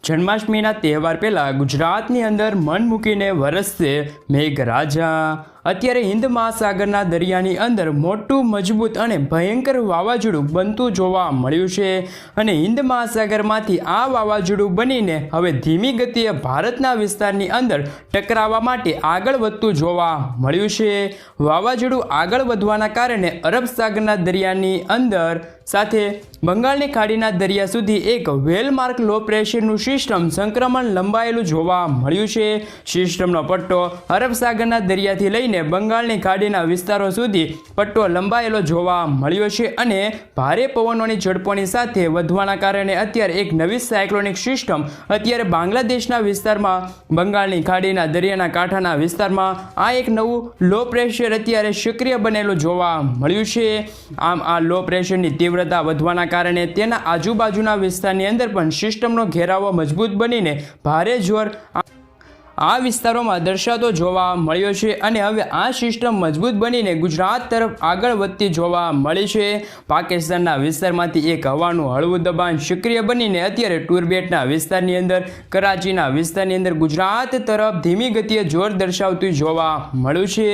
જન્માષ્ટમીના તહેવાર પહેલાં ગુજરાતની અંદર મન મૂકીને વરસશે મેઘરાજા। અત્યારે હિન્દ મહાસાગરના દરિયાની અંદર મોટું મજબૂત અને ભયંકર વાવાઝોડું બનતું જોવા મળ્યું છે અને હિન્દ મહાસાગરમાંથી આ વાવાઝોડું બનીને હવે ધીમી ગતિએ ભારતના વિસ્તારની અંદર ટકરાવવા માટે આગળ વધતું જોવા મળ્યું છે। વાવાઝોડું આગળ વધવાના કારણે અરબ સાગરના દરિયાની અંદર સાથે બંગાળની ખાડીના દરિયા સુધી એક વેલમાર્ક લો પ્રેશરનું સિસ્ટમ સંક્રમણ લંબાયેલું જોવા મળ્યું છે। સિસ્ટમનો પટ્ટો અરબ સાગરના દરિયાથી લઈને બંગાળની ખાડીના વિસ્તારો સુધી પટ્ટો લંબાયેલો જોવા મળ્યો છે અને ભારે પવનોની ઝડપોની સાથે વધવાના કારણે અત્યારે એક નવી સાયક્લોનિક સિસ્ટમ અત્યારે બાંગ્લાદેશના વિસ્તારમાં બંગાળની ખાડીના દરિયાના કાંઠાના વિસ્તારમાં આ એક નવું લો પ્રેશર અત્યારે સક્રિય બનેલું જોવા મળ્યું છે। આમ આ લો પ્રેશરની તીવ્રતા વધવાના કારણે તેના આજુબાજુના વિસ્તારની અંદર પણ સિસ્ટમનો ઘેરાવો મજબૂત બનીને ભારે જોર આ વિસ્તારોમાં દર્શાતો જોવા મળ્યો છે અને હવે આ સિસ્ટમ મજબૂત બનીને ગુજરાત તરફ આગળ વધતી જોવા મળી છે। પાકિસ્તાનના વિસ્તારમાંથી એક હવાનું હળવું દબાણ સક્રિય બનીને અત્યારે ટુરબેટના વિસ્તારની અંદર કરાચીના વિસ્તારની અંદર ગુજરાત તરફ ધીમી ગતિએ જોર દર્શાવતું જોવા મળ્યું છે।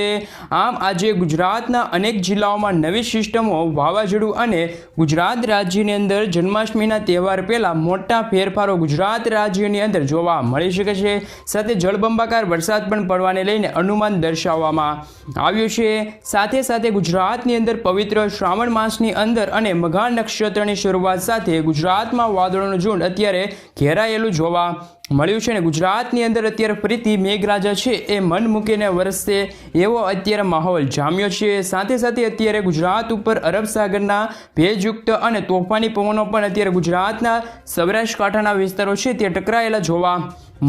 આમ આજે ગુજરાતના અનેક જિલ્લાઓમાં નવી સિસ્ટમો વાવાઝોડું અને ગુજરાત રાજ્યની અંદર જન્માષ્ટમીના તહેવાર પહેલાં મોટા ફેરફારો ગુજરાત રાજ્યની અંદર જોવા મળી શકે છે। સાથે જળબંબાકાર વરસાદ પણ પડવાને લઈને અનુમાન દર્શાવવામાં આવ્યું છે। સાથે સાથે ગુજરાતની અંદર પવિત્ર શ્રાવણ માસની અંદર અને મઘા નક્ષત્રની શરૂઆત સાથે ગુજરાતમાં વાદળોનું ઝુંડ અત્યારે ઘેરાયેલું જોવા મળ્યું છે અને ગુજરાતની અંદર અત્યારે ફરીથી મેઘરાજા છે એ મન મૂકીને વરસશે એવો અત્યારે માહોલ જામ્યો છે। સાથે સાથે અત્યારે ગુજરાત ઉપર અરબ સાગરના ભેજયુક્ત અને તોફાની પવનો પણ અત્યારે ગુજરાતના સૌરાષ્ટ્ર કાંઠાના વિસ્તારો છે તે ટકરાયેલા જોવા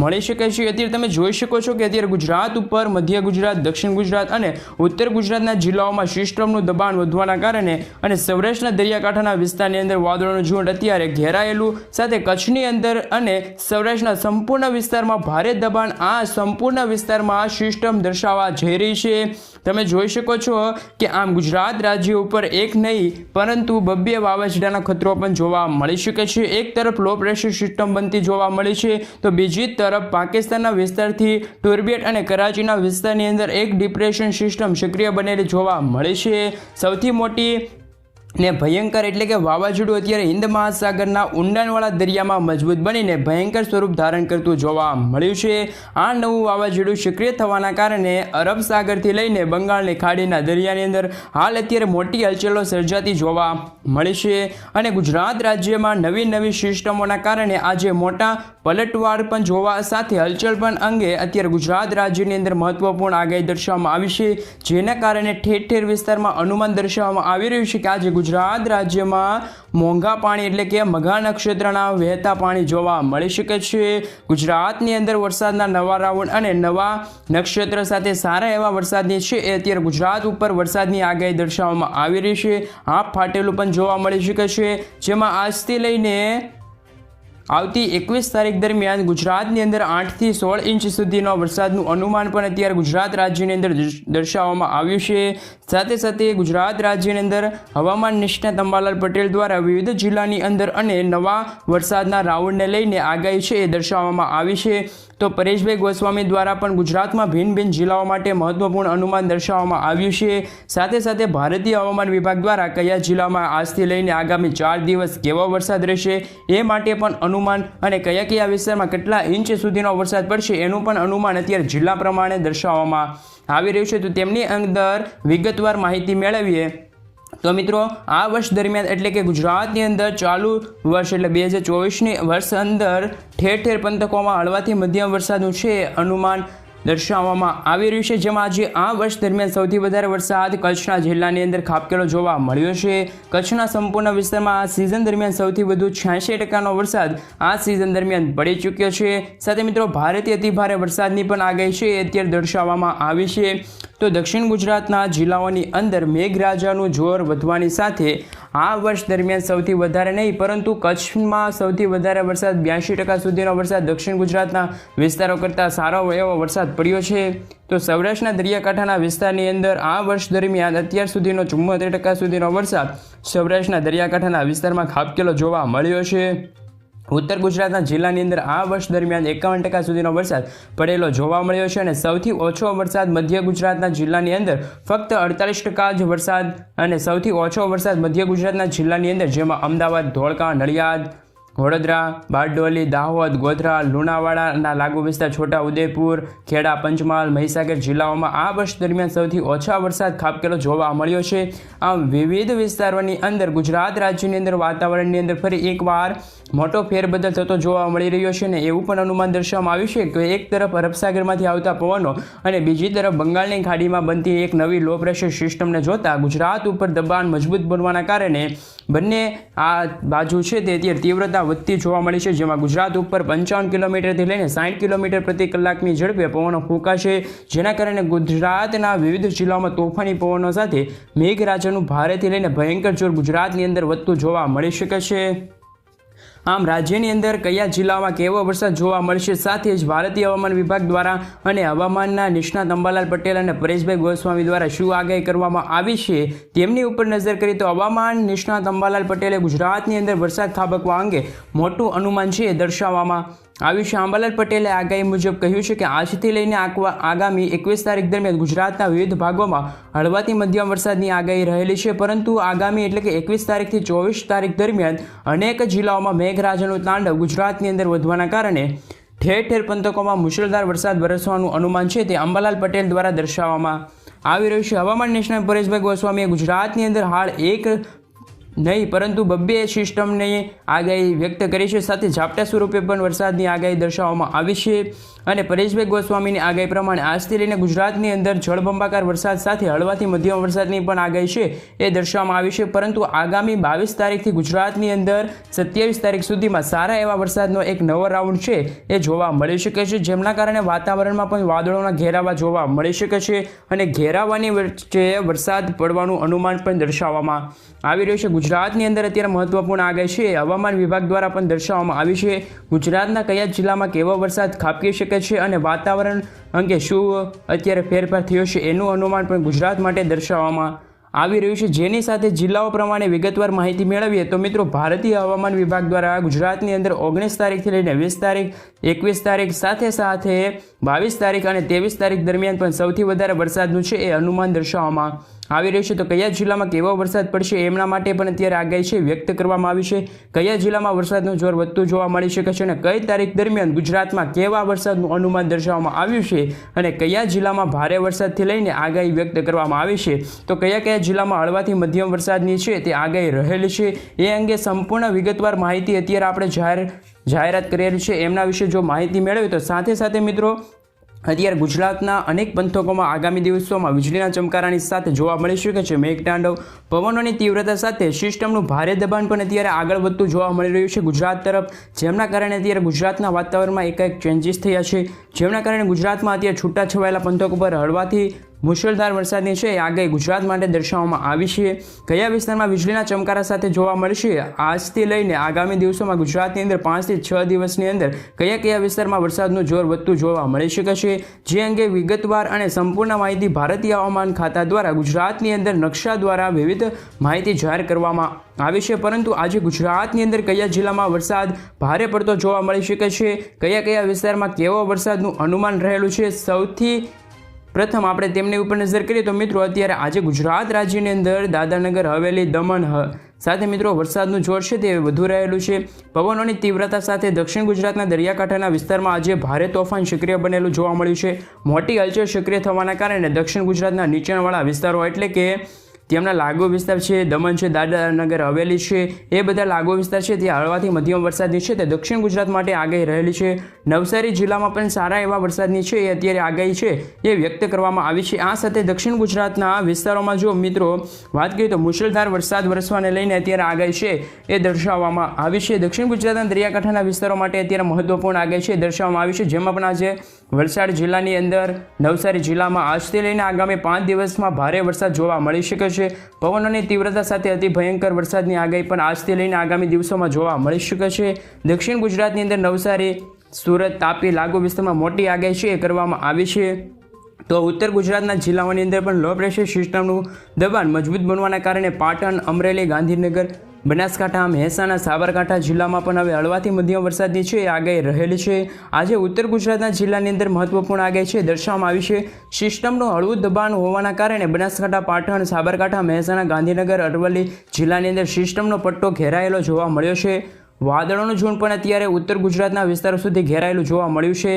મળી શકે છે। અત્યારે તમે જોઈ શકો છો કે અત્યારે ગુજરાત ઉપર મધ્ય ગુજરાત, દક્ષિણ ગુજરાત અને ઉત્તર ગુજરાતના જિલ્લાઓમાં સિસ્ટમનું દબાણ વધવાના કારણે અને સૌરાષ્ટ્રના દરિયાકાંઠાના વિસ્તારની અંદર વાદળોનું ઝુંડ અત્યારે ઘેરાયેલું સાથે કચ્છની અંદર અને સૌરાષ્ટ્રના સંપૂર્ણ વિસ્તારમાં ભારે દબાણ આ સંપૂર્ણ વિસ્તારમાં સિસ્ટમ દર્શાવવા જઈ રહી છે। તમે જોઈ શકો છો કે આમ ગુજરાત રાજ્ય ઉપર એક નહીં પરંતુ બબ્બે વાવાઝોડાનો ખતરો પણ જોવા મળી શકે છે। એક તરફ લો પ્રેશર સિસ્ટમ બનતી જોવા મળી છે તો બીજી તરફ પાકિસ્તાનના વિસ્તારથી ટુરબેટ અને કરાચીના વિસ્તારની અંદર એક ડિપ્રેશન સિસ્ટમ સક્રિય બનેલી જોવા મળે છે। સૌથી મોટી ને ભયંકર એટલે કે વાવાઝોડું અત્યારે હિન્દ મહાસાગરના ઊંડાણવાળા દરિયામાં મજબૂત બનીને ભયંકર સ્વરૂપ ધારણ કરતું જોવા મળ્યું છે। આ નવું વાવાઝોડું સક્રિય થવાના કારણે અરબ સાગરથી લઈને બંગાળની ખાડીના દરિયાની અંદર હાલ અત્યારે મોટી હલચલો સર્જાતી જોવા મળી છે અને ગુજરાત રાજ્યમાં નવી સિસ્ટમોના કારણે આજે મોટા પલટવાર પણ જોવા સાથે હલચલ પણ અંગે અત્યારે ગુજરાત રાજ્યની અંદર મહત્વપૂર્ણ આગાહી દર્શાવવામાં આવી છે જેના કારણે ઠેર ઠેર વિસ્તારમાં અનુમાન દર્શાવવામાં આવી રહ્યું છે કે આજે ગુજરાત રાજ્યમાં મોંઘા પાણી એટલે કે મઘા નક્ષત્રના વહેતા પાણી જોવા મળી શકે છે। ગુજરાતની અંદર વરસાદના નવા રાઉન્ડ અને નવા નક્ષત્ર સાથે સારા એવા વરસાદની છે એ અત્યારે ગુજરાત ઉપર વરસાદની આગાહી દર્શાવવામાં આવી રહી છે। હાફ ફાટેલું પણ જોવા મળી શકે છે જેમાં આજથી લઈને આવતી 21 તારીખ દરમિયાન ગુજરાતની અંદર 8 થી 16 ઇંચ સુધીનો વરસાદનું અનુમાન પણ અત્યારે ગુજરાત રાજ્યની અંદર દર્શાવવામાં આવ્યું છે। સાથે સાથે ગુજરાત રાજ્યની અંદર હવામાન નિષ્ણાત અંબાલાલ પટેલ દ્વારા વિવિધ જિલ્લાની અંદર અને નવા વરસાદના રાઉન્ડને લઈને આગાહી છે એ દર્શાવવામાં આવી છે। તો પરેશભાઈ ગોસ્વામી દ્વારા પણ ગુજરાતમાં ભિન્ન જિલ્લાઓ માટે મહત્વપૂર્ણ અનુમાન દર્શાવવામાં આવ્યું છે। સાથે સાથે ભારતીય હવામાન વિભાગ દ્વારા કયા જિલ્લામાં આજથી લઈને આગામી 4 દિવસ કેવો વરસાદ રહેશે એ માટે પણ અનુમાન અને કયા વિસ્તારમાં કેટલા ઇંચ સુધીનો વરસાદ પડશે એનું પણ અનુમાન અત્યારે જિલ્લા પ્રમાણે દર્શાવવામાં આવી રહ્યું છે। તો તેમની અંદર વિગતવાર માહિતી મેળવીએ તો મિત્રો આ વર્ષ દરમિયાન એટલે કે ગુજરાતની અંદર ચાલુ વર્ષ એટલે 2024ની વર્ષ અંદર ઠેર પંથકોમાં હળવાથી મધ્યમ વરસાદનું છે અનુમાન દર્શાવવામાં આવી રહ્યું છે જેમાં આજે આ વર્ષ દરમિયાન સૌથી વધારે વરસાદ કચ્છના જિલ્લાની અંદર ખાબકેલો જોવા મળ્યો છે। કચ્છના સંપૂર્ણ વિસ્તારમાં આ સિઝન દરમિયાન સૌથી વધુ 86% વરસાદ આ સિઝન દરમિયાન પડી ચૂક્યો છે। સાથે મિત્રો ભારેથી અતિભારે વરસાદની પણ આગાહી છે એ અત્યારે દર્શાવવામાં આવી છે। તો દક્ષિણ ગુજરાતના જિલ્લાઓની અંદર મેઘરાજાનું જોર વધવાની સાથે આ વર્ષ દરમિયાન સૌથી વધારે નહીં પરંતુ કચ્છમાં સૌથી વધારે વરસાદ 82% સુધીનો વરસાદ દક્ષિણ ગુજરાતના વિસ્તારો કરતાં સારો એવો વરસાદ પડ્યો છે। તો સૌરાષ્ટ્રના દરિયાકાંઠાના વિસ્તારની અંદર આ વર્ષ દરમિયાન અત્યાર સુધીનો 74% સુધીનો વરસાદ સૌરાષ્ટ્રના દરિયાકાંઠાના વિસ્તારમાં ખાબકેલો જોવા મળ્યો છે। ઉત્તર ગુજરાતના જિલ્લાની અંદર આ વર્ષ દરમિયાન 51% સુધીનો વરસાદ પડેલો જોવા મળ્યો છે અને સૌથી ઓછો વરસાદ મધ્ય ગુજરાતના જિલ્લાની અંદર ફક્ત 48% જ વરસાદ અને સૌથી ઓછો વરસાદ મધ્ય ગુજરાતના જિલ્લાની અંદર જેમાં અમદાવાદ, ધોળકા, નડિયાદ, વડોદરા, બારડોલી, દાહોદ, ગોધરા, લુણાવાડાના લાગુ વિસ્તાર, છોટા ઉદેપુર, ખેડા, પંચમહાલ, મહીસાગર જિલ્લાઓમાં આ વર્ષ દરમિયાન સૌથી ઓછા વરસાદ ખાબકેલો જોવા મળ્યો છે. આમ વિવિધ વિસ્તારોની અંદર ગુજરાત રાજ્યની અંદર વાતાવરણની અંદર ફરી એકવાર મોટો ફેરબદલ થતો જોવા મળી રહ્યો છે અને એવું પણ અનુમાન દર્શાવવામાં આવ્યું છે કે એક તરફ અરબસાગરમાંથી આવતા પવનો અને બીજી તરફ બંગાળની ખાડીમાં બનતી એક નવી લો પ્રેશર સિસ્ટમને જોતા ગુજરાત ઉપર દબાણ મજબૂત બનવાના કારણે બંને આ બાજુ છે તે અત્યારે તીવ્રતા વધતી જોવા મળી છે, જેમાં ગુજરાત ઉપર 55 કિલોમીટરથી લઈને 60 કિલોમીટર પ્રતિ કલાકની ઝડપે પવનો ફૂંકાશે, જેના કારણે ગુજરાતના વિવિધ જિલ્લાઓમાં તોફાની પવનો સાથે મેઘરાજાનું ભારેથી લઈને ભયંકર જોર ગુજરાતની અંદર વધતું જોવા મળી શકે છે. આમ રાજ્યની અંદર કયા જિલ્લામાં કેવો વરસાદ જોવા મળશે, સાથે જ ભારતીય હવામાન વિભાગ દ્વારા અને હવામાનના નિષ્ણાત અંબાલાલ પટેલ અને પરેશભાઈ ગોસ્વામી દ્વારા શું આગાહી કરવામાં આવી છે તેમની ઉપર નજર કરી તો હવામાન નિષ્ણાત અંબાલાલ પટેલે ગુજરાતની અંદર વરસાદ ખાબકવા અંગે મોટું અનુમાન છે એ દર્શાવવામાં આવ્યું છે. અંબાલાલ પટેલે આગાહી મુજબ કહ્યું છે કે આજથી લઈને આગામી 21 તારીખ દરમિયાન ગુજરાતના વિવિધ ભાગોમાં હળવાથી મધ્યમ વરસાદની આગાહી રહેલી છે, પરંતુ આગામી એટલે કે 21 તારીખથી 24 તારીખ દરમિયાન અનેક જિલ્લાઓમાં મેઘરાજાનું તાંડવ ગુજરાતની અંદર વધવાના કારણે ઠેર ઠેર પંથકોમાં મુશળધાર વરસાદ વરસવાનું અનુમાન છે તે અંબાલાલ પટેલ દ્વારા દર્શાવવામાં આવી રહ્યું છે. હવામાન નિષ્ણાત પરેશભાઈ ગોસ્વામીએ ગુજરાતની અંદર હાલ એક નહીં પરંતુ 2 સિસ્ટમની આગાહી વ્યક્ત કરી છે, સાથે ઝાપટા સ્વરૂપે પણ વરસાદની આગાહી દર્શાવવામાં આવી છે અને પરેશભાઈ ગોસ્વામીની આગાહી પ્રમાણે આજથી લઈને ગુજરાતની અંદર જળબંબાકાર વરસાદ સાથે હળવાથી મધ્યમ વરસાદની પણ આગાહી છે એ દર્શાવવામાં આવી છે, પરંતુ આગામી 22 તારીખથી ગુજરાતની અંદર 27 તારીખ સુધીમાં સારા એવા વરસાદનો એક નવો રાઉન્ડ છે એ જોવા મળી શકે છે, જેમના કારણે વાતાવરણમાં પણ વાદળોના ઘેરાવા જોવા મળી શકે છે અને ઘેરાવાની વચ્ચે વરસાદ પડવાનું અનુમાન પણ દર્શાવવામાં આવી રહ્યું છે. ગુજરાતની અંદર અત્યારે મહત્વપૂર્ણ આગાહી છે હવામાન વિભાગ દ્વારા પણ દર્શાવવામાં આવી છે. ગુજરાતના કયા જિલ્લામાં કેવો વરસાદ ખાબકી શકે છે અને વાતાવરણ અંગે શું અત્યારે ફેરફાર થયો છે એનું અનુમાન પણ ગુજરાત માટે દર્શાવવામાં આવી રહ્યું છે, જેની સાથે જિલ્લાઓ પ્રમાણે વિગતવાર માહિતી મેળવીએ તો મિત્રો ભારતીય હવામાન વિભાગ દ્વારા ગુજરાતની અંદર 19 તારીખથી લઈને 20 તારીખ, 21 તારીખ, સાથે 22 તારીખ અને 23 તારીખ દરમિયાન પણ સૌથી વધારે વરસાદનું છે એ અનુમાન દર્શાવવામાં આવી રહ્યું છે. તો કયા જિલ્લામાં કેવો વરસાદ પડશે એમના માટે પણ અત્યારે આગાહી છે વ્યક્ત કરવામાં આવી છે. કયા જિલ્લામાં વરસાદનું જોર વધતું જોવા મળી શકે છે અને કઈ તારીખ દરમિયાન ગુજરાતમાં કેવા વરસાદનું અનુમાન દર્શાવવામાં આવ્યું છે અને કયા જિલ્લામાં ભારે વરસાદથી લઈને આગાહી વ્યક્ત કરવામાં આવી છે, તો કયા જિલ્લામાં હળવાથી મધ્યમ વરસાદની છે તે આગાહી રહેલી છે એ અંગે સંપૂર્ણ વિગતવાર માહિતી અત્યારે આપણે જાહેરાત કરેલી છે. એમના વિશે જો માહિતી મેળવી તો સાથે મિત્રો અત્યારે ગુજરાતના અનેક પંથકોમાં આગામી દિવસોમાં વીજળીના ચમકારાની સાથે જોવા મળી શકે છે મેઘતાંડવ, પવનોની તીવ્રતા સાથે સિસ્ટમનું ભારે દબાણ પણ અત્યારે આગળ વધતું જોવા મળી રહ્યું છે ગુજરાત તરફ, જેમના કારણે અત્યારે ગુજરાતના વાતાવરણમાં એકાએક ચેન્જીસ થયા છે, જેમના કારણે ગુજરાતમાં અત્યારે છૂટાછવાયેલા પંથકો પર હળવાથી મુશળધાર વરસાદની છે આગાહી ગુજરાત માટે દર્શાવવામાં આવી છે. કયા વિસ્તારમાં વીજળીના ચમકારા સાથે જોવા મળશે આજથી લઈને આગામી દિવસોમાં ગુજરાતની અંદર 5 થી 6 દિવસની અંદર કયા વિસ્તારમાં વરસાદનું જોર વધતું જોવા મળી શકે છે, જે અંગે વિગતવાર અને સંપૂર્ણ માહિતી ભારતીય હવામાન ખાતા દ્વારા ગુજરાતની અંદર નકશા દ્વારા વિવિધ માહિતી જાહેર કરવામાં આવી છે. પરંતુ આજે ગુજરાતની અંદર કયા જિલ્લામાં વરસાદ ભારે પડતો જોવા મળી શકે છે, કયા વિસ્તારમાં કેવો વરસાદનું અનુમાન રહેલું છે, સૌથી પ્રથમ આપણે તેમની ઉપર નજર કરીએ તો મિત્રો અત્યારે આજે ગુજરાત રાજ્યની અંદર દાદરાનગર હવેલી, દમણ સાથે મિત્રો વરસાદનું જોર છે તે વધુ રહેલું છે. પવનોની તીવ્રતા સાથે દક્ષિણ ગુજરાતના દરિયાકાંઠાના વિસ્તારમાં આજે ભારે તોફાન સક્રિય બનેલું જોવા મળ્યું છે. મોટી હલચલ સક્રિય થવાના કારણે દક્ષિણ ગુજરાતના નીચાણવાળા વિસ્તારો એટલે કે તેમના લાગુ વિસ્તાર છે, દમણ છે, દાદરાનગર હવેલી છે, એ બધા લાગુ વિસ્તાર છે ત્યાં હળવાથી મધ્યમ વરસાદની છે તે દક્ષિણ ગુજરાત માટે આગાહી રહેલી છે. નવસારી જિલ્લામાં પણ સારા એવા વરસાદની છે એ અત્યારે આગાહી છે એ વ્યક્ત કરવામાં આવી છે. આ સાથે દક્ષિણ ગુજરાતના વિસ્તારોમાં જો મિત્રો વાત કરીએ તો મુશળધાર વરસાદ વરસવાને લઈને અત્યારે આગાહી છે એ દર્શાવવામાં આવી છે. દક્ષિણ ગુજરાતના દરિયાકાંઠાના વિસ્તારો માટે અત્યારે મહત્વપૂર્ણ આગાહી છે દર્શાવવામાં આવી છે, જેમાં પણ આજે વલસાડ જિલ્લાની અંદર, નવસારી જિલ્લામાં આજથી લઈને આગામી 5 દિવસમાં ભારે વરસાદ જોવા મળી શકે છે. પવનોની તીવ્રતા સાથે અતિ ભયંકર વરસાદની આગાહી પણ આજથી લઈને આગામી દિવસોમાં જોવા મળી શકે છે. દક્ષિણ ગુજરાતની અંદર નવસારી, સુરત, તાપી લાગુ વિસ્તારમાં મોટી આગાહી છે એ કરવામાં આવી છે. તો ઉત્તર ગુજરાતના જિલ્લાઓની અંદર પણ લો પ્રેશર સિસ્ટમનું દબાણ મજબૂત બનવાના કારણે પાટણ, અમરેલી, ગાંધીનગર બનાસકાંઠા, મહેસાણા, સાબરકાંઠા જિલ્લામાં પણ હવે હળવાથી મધ્યમ વરસાદની છે આગાહી રહેલી છે. આજે ઉત્તર ગુજરાતના જિલ્લાની અંદર મહત્વપૂર્ણ આગાહી છે દર્શાવવામાં આવી છે. સિસ્ટમનું હળવું દબાણ હોવાના કારણે બનાસકાંઠા, પાટણ, સાબરકાંઠા, મહેસાણા, ગાંધીનગર, અરવલ્લી જિલ્લાની અંદર સિસ્ટમનો પટ્ટો ઘેરાયેલો જોવા મળ્યો છે. વાદળોનું ઝુંડ પણ અત્યારે ઉત્તર ગુજરાતના વિસ્તારો સુધી ઘેરાયેલું જોવા મળ્યું છે.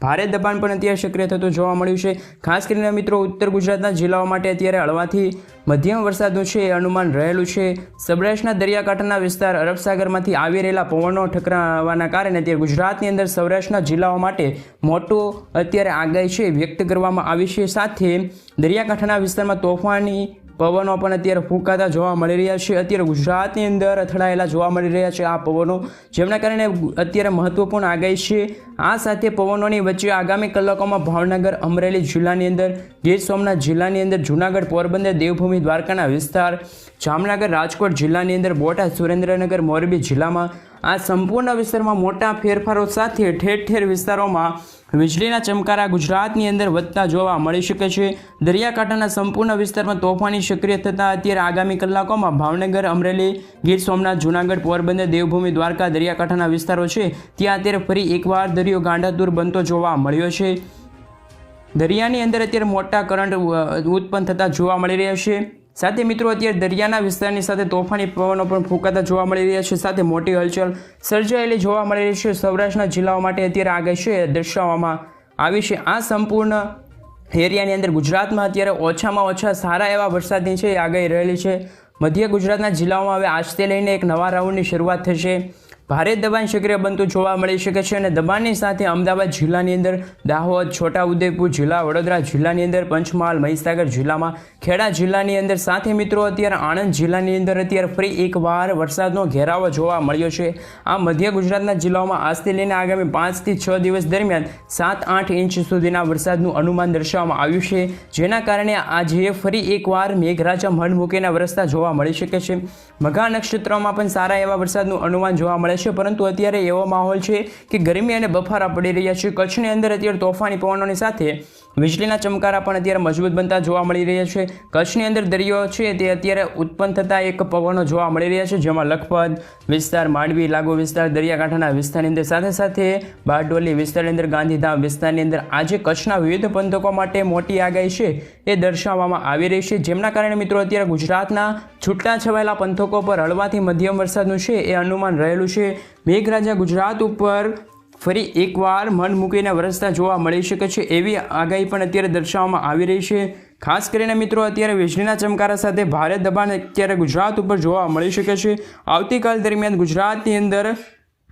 ભારે દબાણ પણ અત્યારે સક્રિય થતું જોવા મળ્યું છે. ખાસ કરીને મિત્રો ઉત્તર ગુજરાતના જિલ્લાઓ માટે અત્યારે હળવાથી મધ્યમ વરસાદનું છે અનુમાન રહેલું છે. સૌરાષ્ટ્રના દરિયાકાંઠાના વિસ્તાર અરબ સાગરમાંથી આવી રહેલા પવનો ટકરાવાના કારણે અત્યારે ગુજરાતની અંદર સૌરાષ્ટ્રના જિલ્લાઓ માટે મોટું અત્યારે આગાહી છે વ્યક્ત કરવામાં આવી છે. સાથે દરિયાકાંઠાના વિસ્તારમાં તોફાની પવનો પણ અત્યારે ફૂંકાતા જોવા મળી રહ્યા છે. અત્યારે ગુજરાતની અંદર અથડાયેલા જોવા મળી રહ્યા છે આ પવનો, જેમના કારણે અત્યારે મહત્વપૂર્ણ આગાહી છે. આ સાથે પવનોની વચ્ચે આગામી કલાકોમાં ભાવનગર, અમરેલી જિલ્લાની અંદર, ગીર સોમનાથ જિલ્લાની અંદર, જૂનાગઢ, પોરબંદર, દેવભૂમિ દ્વારકાના વિસ્તાર, જામનગર, રાજકોટ જિલ્લાની અંદર, બોટાદ, સુરેન્દ્રનગર, મોરબી જિલ્લામાં આ સંપૂર્ણ વિસ્તારમાં મોટા ફેરફારો સાથે ઠેર ઠેર વિસ્તારોમાં વીજળીના ચમકારા ગુજરાતની અંદર વધતા જોવા મળી શકે છે. દરિયાકાંઠાના સંપૂર્ણ વિસ્તારમાં તોફાની સક્રિય થતાં અત્યારે આગામી કલાકોમાં ભાવનગર, અમરેલી, ગીર સોમનાથ, જૂનાગઢ, પોરબંદર, દેવભૂમિ દ્વારકા દરિયાકાંઠાના વિસ્તારો છે ત્યાં અત્યારે ફરી એકવાર દરિયો ગાંડાતુર બનતો જોવા મળ્યો છે. દરિયાની અંદર અત્યારે મોટા કરંટ ઉત્પન્ન થતા જોવા મળી રહ્યા છે. સાથે મિત્રો અત્યારે દરિયાના વિસ્તારની સાથે તોફાની પવનો પણ ફૂંકાતા જોવા મળી રહ્યા છે. સાથે મોટી હલચલ સર્જાયેલી જોવા મળી રહી છે. સૌરાષ્ટ્રના જિલ્લાઓ માટે અત્યારે આગાહી છે દર્શાવવામાં આવી છે. આ સંપૂર્ણ એરિયાની અંદર ગુજરાતમાં અત્યારે ઓછામાં ઓછા સારા એવા વરસાદની છે આગાહી રહેલી છે. મધ્ય ગુજરાતના જિલ્લાઓમાં હવે આજથી લઈને એક નવા રાઉન્ડની શરૂઆત થશે. ભારે દબાણ સક્રિય બનતું જોવા મળી શકે છે અને દબાણની સાથે અમદાવાદ જિલ્લાની અંદર, દાહોદ, છોટાઉદેપુર જિલ્લા, વડોદરા જિલ્લાની અંદર, પંચમહાલ, મહીસાગર જિલ્લામાં, ખેડા જિલ્લાની અંદર, સાથે મિત્રો અત્યારે આણંદ જિલ્લાની અંદર અત્યારે ફરી એકવાર વરસાદનો ઘેરાવો જોવા મળ્યો છે. આ મધ્ય ગુજરાતના જિલ્લાઓમાં આજથી લઈને આગામી 5 થી 6 દિવસ દરમિયાન 7-8 ઇંચ સુધીના વરસાદનું અનુમાન દર્શાવવામાં આવ્યું છે, જેના કારણે આજે ફરી એકવાર મેઘરાજા મન મૂકીને વરસતા જોવા મળી શકે છે. મઘા નક્ષત્રમાં પણ સારા એવા વરસાદનું અનુમાન જોવા મળે છે, પરંતુ અત્યારે એવો માહોલ છે કે ગરમી અને બફારા પડી રહ્યા છે. કચ્છની અંદર અત્યારે તોફાની પવનોની સાથે વીજળીના ચમકારા પણ અત્યારે મજબૂત બનતા જોવા મળી રહ્યા છે. કચ્છની અંદર દરિયો છે તે અત્યારે ઉત્પન્ન થતા એક પવનો જોવા મળી રહ્યા છે, જેમાં લખપત વિસ્તાર, માંડવી લાગુ વિસ્તાર, દરિયાકાંઠાના વિસ્તારની અંદર, સાથે સાથે બારડોલી વિસ્તારની અંદર, ગાંધીધામ વિસ્તારની અંદર આજે કચ્છના વિવિધ પંથકો માટે મોટી આગાહી છે એ દર્શાવવામાં આવી રહી છે, જેમના કારણે મિત્રો અત્યારે ગુજરાતના છૂટા છવાયેલા પંથકો પર હળવાથી મધ્યમ વરસાદનું છે એ અનુમાન રહેલું છે. મેઘરાજા ગુજરાત ઉપર ફરી એકવાર મન મૂકીને વરસતા જોવા મળી શકે છે એવી આગાહી પણ અત્યારે દર્શાવવામાં આવી રહી છે. ખાસ કરીને મિત્રો અત્યારે વીજળીના ચમકારા સાથે ભારે દબાણ અત્યારે ગુજરાત ઉપર જોવા મળી શકે છે. આવતીકાલ દરમિયાન ગુજરાતની અંદર